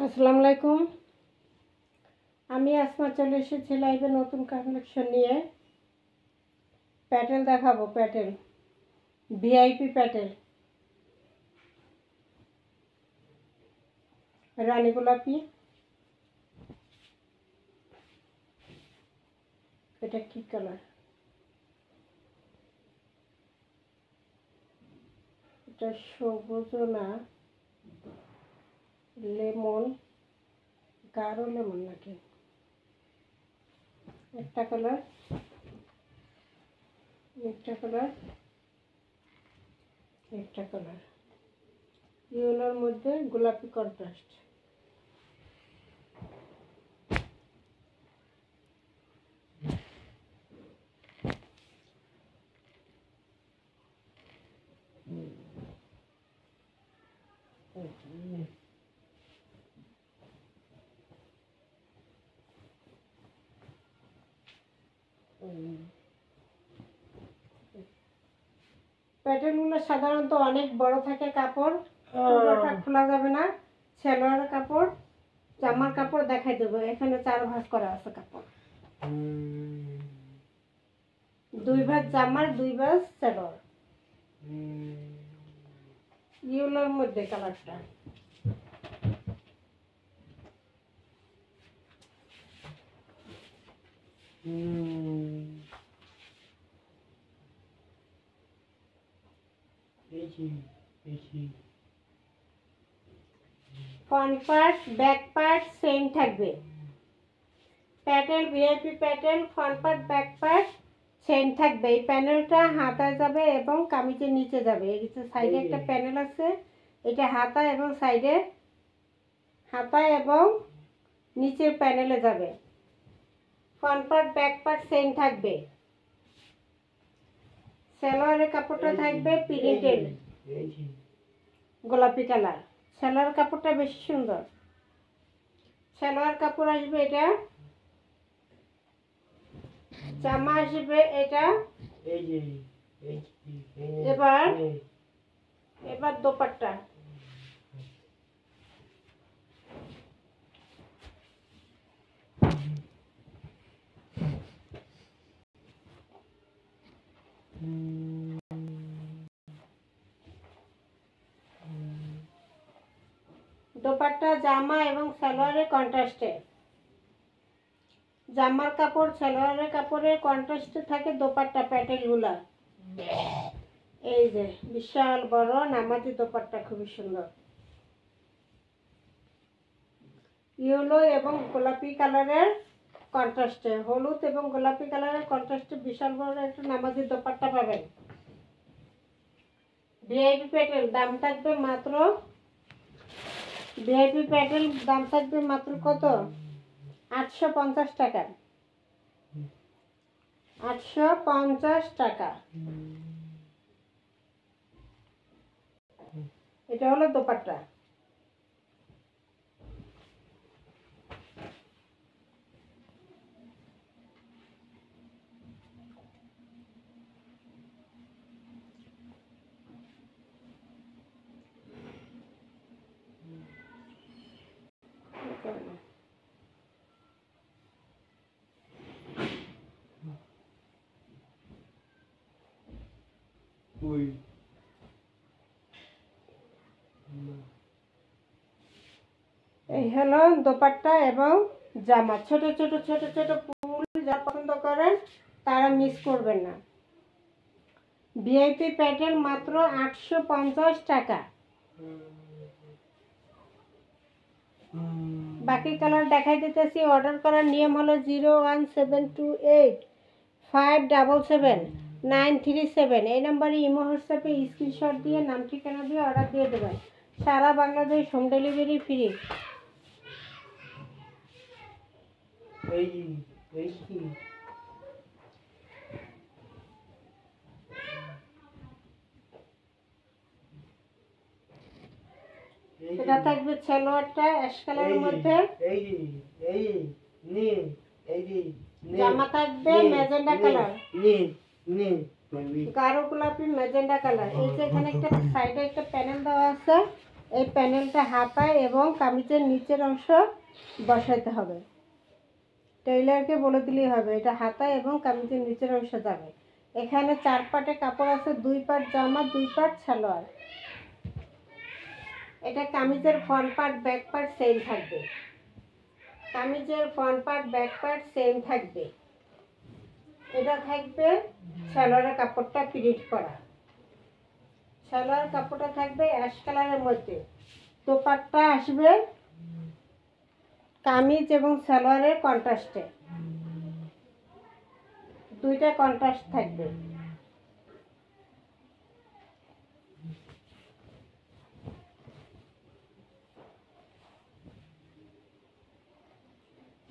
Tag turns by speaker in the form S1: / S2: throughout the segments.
S1: আসসালামু আলাইকুম। আমি আসমা চলে এসেছি লাইভে নতুন কালেকশন নিয়ে। প্যাটেল দেখাবো, প্যাটেল ভিআইপি প্যাটেল, রানী গোলাপি। এটা কি কালার? এটা সবুজ না, লেমন, গাঢ় লেমন নাকি? একটা কালার, একটা কালার, একটা কালার, ইয়েলোর মধ্যে গোলাপি কন্ট্রাস্ট। প্যাটেলগুলো সাধারণত অনেক বড় থাকে, কাপড় পুরোটা খোলা যাবে না। সালোয়ারের কাপড়, জামার কাপড় দেখাই দেবো। এখানে 4 ভাঁজ করা আছে কাপড়, 2 ভাঁজ জামার, 2 ভাঁজ সালোয়ার। ইয়েলোর মধ্যে কালারটা, front part back part same থাকবে। প্যাটেল ভিআইপি প্যাটেল, front part back part same থাকবে। এই প্যানেলটা হাতায় যাবে এবং কামিজের নিচে যাবে। এই যে সাইডে একটা প্যানেল আছে, এটা হাতা এবং সাইডে, হাতায় এবং নিচের প্যানেলে যাবে। Front part back part same থাকবে। সালোয়ারের কাপড়টা থাকবে প্রিন্টেড গোলাপি কালার। সালোয়ার কাপড়টা বেশি সুন্দর। সালোয়ার কাপড় আসবে এটা, জামা আসবে এটা। এবার এবার দোপাট্টা, দোপাট্টা জামা এবং সালোয়ারের কন্ট্রাস্টে। জামার কাপড় সালোয়ারের কাপড়ের কন্ট্রাস্টে থাকে দোপাট্টা প্যাটেলগুলা। এই যে বিশাল বড় নামাজি দোপাট্টা, খুবই সুন্দর। ইয়েলো এবং গোলাপি কালারের কন্ট্রাস্টে, হলুদ এবং গোলাপি কালারের কন্ট্রাস্টে বিশাল বড় একটা নামাজি দোপাট্টা পাবেন। ভিআইপি প্যাটেল দাম থাকবে মাত্র, ভিআইপি প্যাটেল দাম থাকবে মাত্র কত? 850 টাকা। 850 টাকা। এটা হলো দোপাট্টা। এই হলো দোপাট্টা এবং জামা। ছোট ছোট ছোট ছোট ফুল যারা পছন্দ করেন তারা মিস করবেন না। ভিআইপি প্যাটেল মাত্র 850 টাকা। বাকি কালার দেখাই দিতেছি। অর্ডার করার নিয়ম হলো 01728577937। এই নাম্বারে ইমো হোয়াটসঅ্যাপে স্ক্রিনশট দিয়ে নাম ঠিকানা দিয়ে অর্ডার দিয়ে দেবেন। সারা বাংলাদেশ হোম ডেলিভারি ফ্রি। এটা থাকবে সালোয়ারটা অ্যাশ কালারের মধ্যে, জামা থাকবে ম্যাজেন্ডা কালার, গাঢ় গোলাপি ম্যাজেন্ডা কালার। এই যে এখানে একটা সাইডে একটা প্যানেল দেওয়া আছে, এই প্যানেলটা হাতায় এবং কামিজের নিচের অংশ বসাইতে হবে। টেইলারকে বলে দিলেই হবে, এটা হাতায় এবং কামিজের নিচের অংশ যাবে। এখানে 4 পাটে কাপড় আছে, 2 পাট জামা, 2 পাট সালোয়ার। এটা কামিজের front part back part same থাকবে। কামিজের front part back part same থাকবে। এটা থাকবে সালোয়ারের কাপড়টা প্রিন্ট করা। সালোয়ার কাপড়টা থাকবে অ্যাশ কালারের মধ্যে। দোপাট্টা আসবে কামিজ এবং সালোয়ারের কন্ট্রাস্টে, দুইটা কন্ট্রাস্ট থাকবে।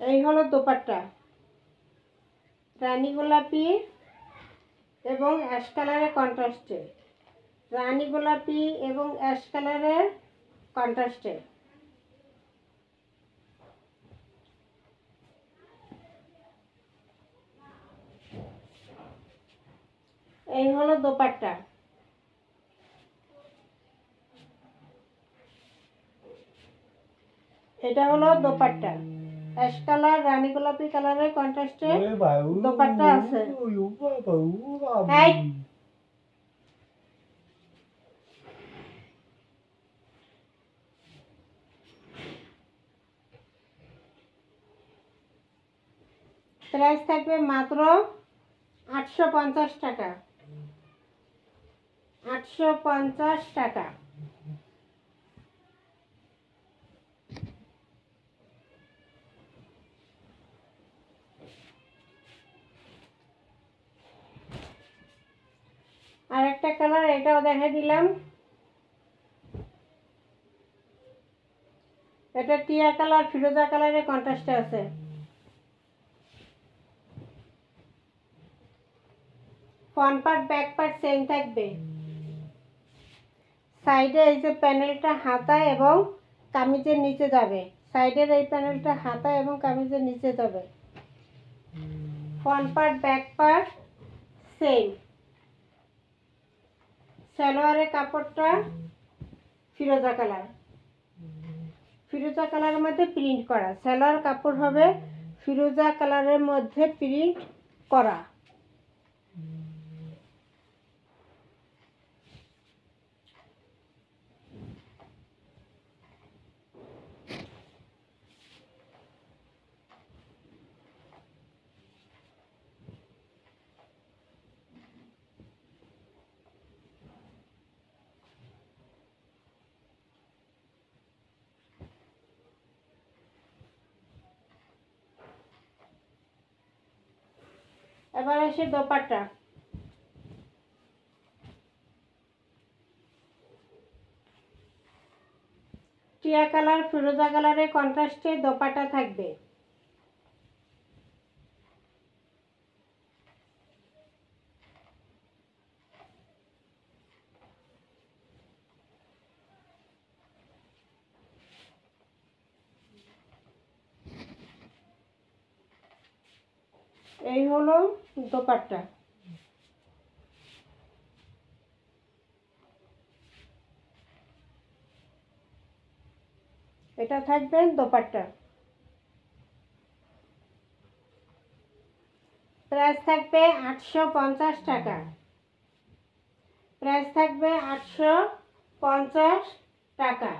S1: এই হলো দোপাট্টা, রানী গোলাপি এবং অ্যাশ কালারের কন্ট্রাস্টে, রানী গোলাপি এবং অ্যাশ কালারের কন্ট্রাস্টে। এই হলো দোপাট্টা। এটা হলো দোপাট্টা, অ্যাশ কালার রানী গোলাপি কালারের কন্ট্রাস্টে দোপাট্টা আছে। প্রাইস থাকবে মাত্র 850 টাকা। 850 টাকা। আর একটা কালার, এটাও দেখে দিলাম। এটা টিয়া কালার ফিরোজা কালারের কন্ট্রাস্টে আছে। Front part back part same থাকবে। সাইডে এই যে প্যানেলটা হাতা এবং কামিজের নিচে যাবে, সাইডের এই প্যানেলটা হাতা এবং কামিজের নিচে যাবে। Front part back part same. সালোয়ারের কাপড়টা ফিরোজা কালার, ফিরোজা কালারের মধ্যে প্রিন্ট করা। সালোয়ার কাপড় হবে ফিরোজা কালারের মধ্যে প্রিন্ট করা। এবার আসে দোপাট্টা। টিয়া কালার ফিরোজা কালারের কন্ট্রাস্টে দোপাট্টা থাকবে। এই হলো দোপাট্টা। এটা থাকবে দোপাট্টা। প্রাইস থাকবে 850 টাকা। প্রাইস থাকবে 850 টাকা,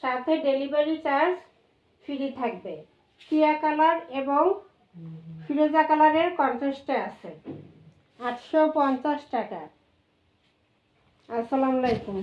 S1: সাথে ডেলিভারি চার্জ ফ্রি থাকবে। টিয়া কালার এবং ফিরোজা কালারের কন্ট্রাস্টে আছে। 850 টাকা। আসসালামু আলাইকুম।